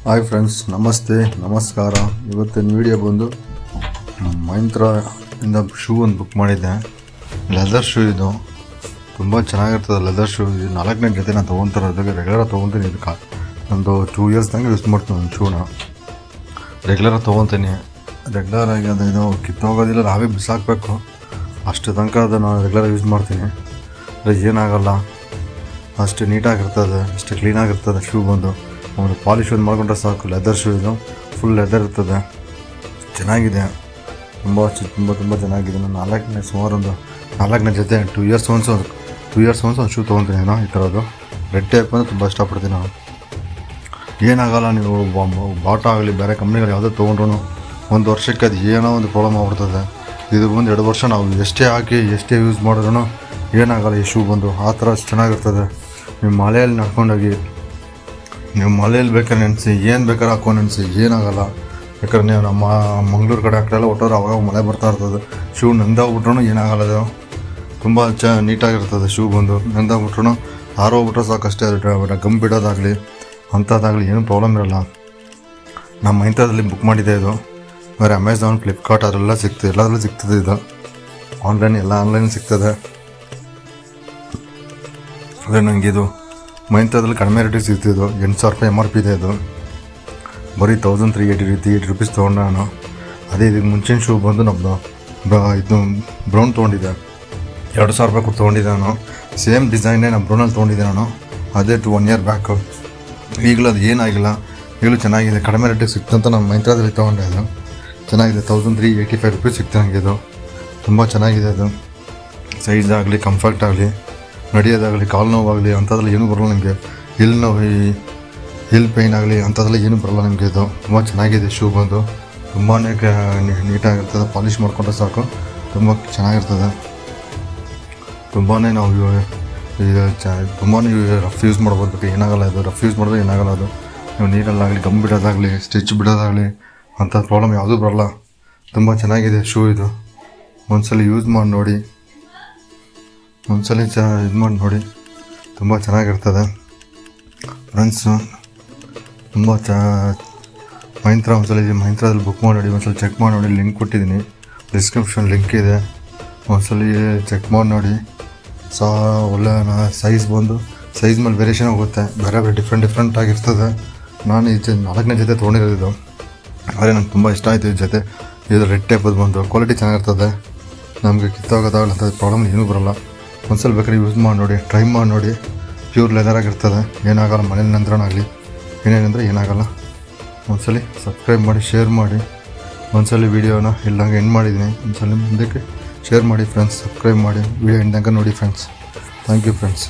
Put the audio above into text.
Hi friends, ನಮಸ್ತೆ, ನಮಸ್ಕಾರ. ಇವತ್ತಿನ ವಿಡಿಯೋ ಬಂದು ಮೈಂತ್ರಾ ಇಂದ ಶೂ ಒಂದು ಬುಕ್ ಮಾಡಿದ್ದೆ. ಲೆದರ್ ಶೂ ಇದು ತುಂಬ ಚೆನ್ನಾಗಿರ್ತದೆ. ಲೆದರ್ ಶೂ ಇದು 4ನೇ ಜೊತೆ ನಾನು ತೊಗೊತಿರೋದು. ರೆಗ್ಯುಲರಾಗಿ ತೊಗೊತೀನಿ. ಇದಕ್ಕೆ ಒಂದು 2 ಇಯರ್ಸ್ ತಂಗೆ ಯೂಸ್ ಮಾಡ್ತೀನಿ. ಒಂದು ಶೂನ ರೆಗ್ಯುಲರಾಗಿ ತೊಗೊತೀನಿ. ರೆಗ್ಯುಲರಾಗಿ ಅದು ಇದು ಕಿತ್ತೋಗೋದಿಲ್ಲ, ನಾವೇ ಬಿಸಾಕಬೇಕು. ಅಷ್ಟು ತನಕ ಅದನ್ನು ರೆಗ್ಯುಲರಾಗಿ ಯೂಸ್ ಮಾಡ್ತೀನಿ. ಅದು ಏನಾಗಲ್ಲ, ಅಷ್ಟು ನೀಟಾಗಿರ್ತದೆ, ಅಷ್ಟು ಕ್ಲೀನಾಗಿರ್ತದೆ. ಶೂ ಬಂದು ಒಂದು ಪಾಲಿಶ್ ಒಂದು ಮಾಡಿಕೊಂಡ್ರೆ ಸಾಕು. ಲೆದರ್ ಶೂ ಇದು ಫುಲ್ ಲೆದರ್ ಇರ್ತದೆ. ಚೆನ್ನಾಗಿದೆ, ತುಂಬ ಚೆನ್ನಾಗಿದೆ. ನಾನು ಸುಮಾರು ಒಂದು 4ನೇ ಜೊತೆ 2 ಇಯರ್ಸ್ ಒಂದು ಶೂ ತೊಗೊತೀನಿ. ನಾನು ಈ ಥರದ್ದು ರೆಡ್ ಟೇಪ್ ಅಂದರೆ ತುಂಬ ಇಷ್ಟಪಡ್ತೀನಿ. ನಾನು ಏನಾಗಲ್ಲ, ನೀವು ಬಾಟಾ ಆಗಲಿ ಬೇರೆ ಕಂಪ್ನಿಗಳು ಯಾವುದೇ ತೊಗೊಂಡ್ರು 1 ವರ್ಷಕ್ಕೆ ಅದು ಏನೋ ಒಂದು ಪ್ರಾಬ್ಲಮ್ ಆಗ್ಬಿಡ್ತದೆ. ಇದು ಬಂದು 2 ವರ್ಷ ನಾವು ಎಷ್ಟೇ ಹಾಕಿ ಎಷ್ಟೇ ಯೂಸ್ ಮಾಡಿದ್ರೂ ಏನಾಗಲ್ಲ. ಈ ಶೂ ಬಂದು ಆ ಥರ ಚೆನ್ನಾಗಿರ್ತದೆ. ನೀವು ಮಳೆಯಲ್ಲಿ ನಡ್ಕೊಂಡೋಗಿ, ನೀವು ಮಳೆಯಲ್ಲಿ ಬೇಕಾದ್ರೆ ನೆನೆಸಿ, ಏನು ಬೇಕಾದ್ರೆ ಹಾಕೊಂಡು ನೆನೆಸಿ, ಏನಾಗಲ್ಲ. ಬೇಕಾದ್ರೆ ನೀವು ನಮ್ಮ ಮಂಗಳೂರು ಕಡೆ ಆ ಕಡೆ ಎಲ್ಲ ಒಟ್ಟೋರು ಅವಾಗ ಮಳೆ ಬರ್ತಾ ಇರ್ತದೆ. ಶೂ ನೆಂದೋಗ್ಬಿಟ್ರೂ ಏನಾಗಲ್ಲ. ಅದು ತುಂಬ ನೀಟಾಗಿರ್ತದೆ. ಶೂ ಬಂದು ನೆಂದೋಗ್ಬಿಟ್ರು ಆರೋಗ್ಬಿಟ್ರೆ ಸಾಕಷ್ಟೇ. ಅದು ಗಮ್ ಬಿಡೋದಾಗಲಿ ಅಂಥದ್ದಾಗಲಿ ಏನೂ ಪ್ರಾಬ್ಲಮ್ ಇರೋಲ್ಲ. ನಮ್ಮ ಮೈಂತ್ರಾದಲ್ಲಿ ಬುಕ್ ಮಾಡಿದ್ದೆ. ಇದು ಬೇರೆ ಅಮೆಝಾನ್, ಫ್ಲಿಪ್ಕಾರ್ಟ್ ಅದೆಲ್ಲ ಸಿಗ್ತದೆ, ಎಲ್ಲದರಲ್ಲೂ ಸಿಗ್ತದೆ. ಇದು ಆನ್ಲೈನ್ ಸಿಗ್ತದೆ. ಅದೇ ನನಗೆ ಇದು ಮೈಂತ್ರಾದಲ್ಲಿ ಕಡಿಮೆ ರೇಟಿಗೆ ಸಿಗ್ತಿದ್ದು. 8,000 ರೂಪಾಯಿ MRP ಇದೆ. ಇದು ಬರೀ 1380 ರೂಪೀಸ್ ತೊಗೊಂಡೆ ನಾನು. ಅದೇ ಇದಕ್ಕೆ ಮುಂಚಿನ ಶೂ ಬಂದು ನಮ್ಮದು ಇದು ಬ್ರೌನ್ ತೊಗೊಂಡಿದ್ದೆ. 2,000 ರೂಪಾಯಿ ಕೊಟ್ಟು ತೊಗೊಂಡಿದ್ದೆ ನಾನು. ಸೇಮ್ ಡಿಸೈನೇ ನಾನು ಬ್ರೌನಲ್ಲಿ ತೊಗೊಂಡಿದ್ದೆ ನಾನು. ಅದೇ 1 ಇಯರ್ ಬ್ಯಾಕು. ಈಗಲೂ ಅದು ಏನಾಗಿಲ್ಲ, ಈಗಲೂ ಚೆನ್ನಾಗಿದೆ. ಕಡಿಮೆ ರೇಟಿಗೆ ಸಿಕ್ತಂತ ನಾನು ಮೈಂತ್ರಾದಲ್ಲಿ ತೊಗೊಂಡೆ. ಅದು ಚೆನ್ನಾಗಿದೆ. 1385 ರೂಪೀಸ್ ಸಿಕ್ತು ನನಗೆ. ಇದು ತುಂಬ ಚೆನ್ನಾಗಿದೆ. ಅದು ಸೈಜ್ ಆಗಲಿ, ಕಂಫರ್ಟ್ ಆಗಲಿ, ನಡೆಯೋದಾಗಲಿ, ಕಾಲು ನೋವಾಗಲಿ ಅಂಥದ್ರಲ್ಲಿ ಏನೂ ಬರೋಲ್ಲ ನಿಮಗೆ. ಹಿಲ್ ನೋವು, ಹಿಲ್ ಪೇಯ್ನ್ ಆಗಲಿ ಅಂಥದ್ರಲ್ಲಿ ಏನೂ ಬರೋಲ್ಲ ನಿಮಗೆ. ಇದು ತುಂಬ ಚೆನ್ನಾಗಿದೆ. ಶೂ ಬಂದು ತುಂಬಾ ನೀಟಾಗಿರ್ತದೆ. ಪಾಲಿಷ್ ಮಾಡಿಕೊಂಡ್ರೆ ಸಾಕು, ತುಂಬ ಚೆನ್ನಾಗಿರ್ತದೆ. ತುಂಬಾ ನಾವು ತುಂಬಾ ರಫ್ ಯೂಸ್ ಮಾಡ್ಬೋದು. ಬಟ್ ಏನಾಗಲ್ಲ, ಇದು ರಫ್ ಯೂಸ್ ಮಾಡಿದ್ರೆ ಏನಾಗಲ್ಲ. ಅದು ನೀವು ನೀರಲ್ಲಾಗಲಿ, ಗಮ್ ಬಿಡೋದಾಗಲಿ, ಸ್ಟಿಚ್ ಬಿಡೋದಾಗಲಿ ಅಂಥ ಪ್ರಾಬ್ಲಮ್ ಯಾವುದೂ ಬರೋಲ್ಲ. ತುಂಬ ಚೆನ್ನಾಗಿದೆ ಶೂ ಇದು. ಒಂದ್ಸಲ ಯೂಸ್ ಮಾಡಿ ನೋಡಿ, ಒಂದ್ಸಲ ಇದು ಮಾಡಿ ನೋಡಿ, ತುಂಬ ಚೆನ್ನಾಗಿರ್ತದೆ ಫ್ರೆಂಡ್ಸು. ತುಂಬ ಮೈಂತ್ರಾದಲ್ಲಿ ಬುಕ್ ಮಾಡಿ ನೋಡಿ. ಒಂದ್ಸಲ ಚೆಕ್ ಮಾಡಿ ನೋಡಿ. ಲಿಂಕ್ ಕೊಟ್ಟಿದ್ದೀನಿ, ಡಿಸ್ಕ್ರಿಪ್ಷನ್ ಲಿಂಕ್ ಇದೆ. ಒಂದ್ಸಲ ಚೆಕ್ ಮಾಡಿ ನೋಡಿ. ಒಳ್ಳೆ ಸೈಜ್ ಬಂದು ಸೈಜ್ ಮೇಲೆ ವೇರಿಯೇಷನ್ ಹೋಗುತ್ತೆ. ಬೇರೆ ಡಿಫ್ರೆಂಟ್ ಆಗಿರ್ತದೆ. ನಾನು ಈ 4ನೇ ಜೊತೆ ತೊಗೊಂಡಿರೋದು. ಆದರೆ ನಂಗೆ ತುಂಬ ಇಷ್ಟ ಆಯಿತು ಈ ಜೊತೆ. ಇದು ರೆಡ್ ಟೇಪದು ಬಂದು ಕ್ವಾಲಿಟಿ ಚೆನ್ನಾಗಿರ್ತದೆ. ನಮಗೆ ಕಿತ್ತೋಗೋದಾಗಲ್ಲ, ಅಂಥ ಪ್ರಾಬ್ಲಮ್ ಏನೂ ಬರೋಲ್ಲ. ಒಂದ್ಸಲ ಬೇಕಾದ್ರೆ ಯೂಸ್ ಮಾಡಿ ನೋಡಿ, ಟ್ರೈ ಮಾಡಿ ನೋಡಿ. ಪ್ಯೂರ್ ಲೆದರ್ ಆಗಿರ್ತದೆ, ಏನಾಗಲ್ಲ. ಮನೇಲಿ ನಂತರನಾಗಲಿ ಏನೇನಂದರೆ ಏನಾಗಲ್ಲ. ಒಂದ್ಸಲ ಸಬ್ಸ್ಕ್ರೈಬ್ ಮಾಡಿ, ಶೇರ್ ಮಾಡಿ. ಒಂದ್ಸಲ ವೀಡಿಯೋನ ಇಲ್ಲಂಗೆ ಎಂಡ್ ಮಾಡಿದ್ದೀನಿ. ಒಂದ್ಸಲ ಮುಂದಕ್ಕೆ ಶೇರ್ ಮಾಡಿ ಫ್ರೆಂಡ್ಸ್, ಸಬ್ಸ್ಕ್ರೈಬ್ ಮಾಡಿ, ವೀಡಿಯೋ ಎಂಡ್ ತನಕ ನೋಡಿ ಫ್ರೆಂಡ್ಸ್. Thank you friends.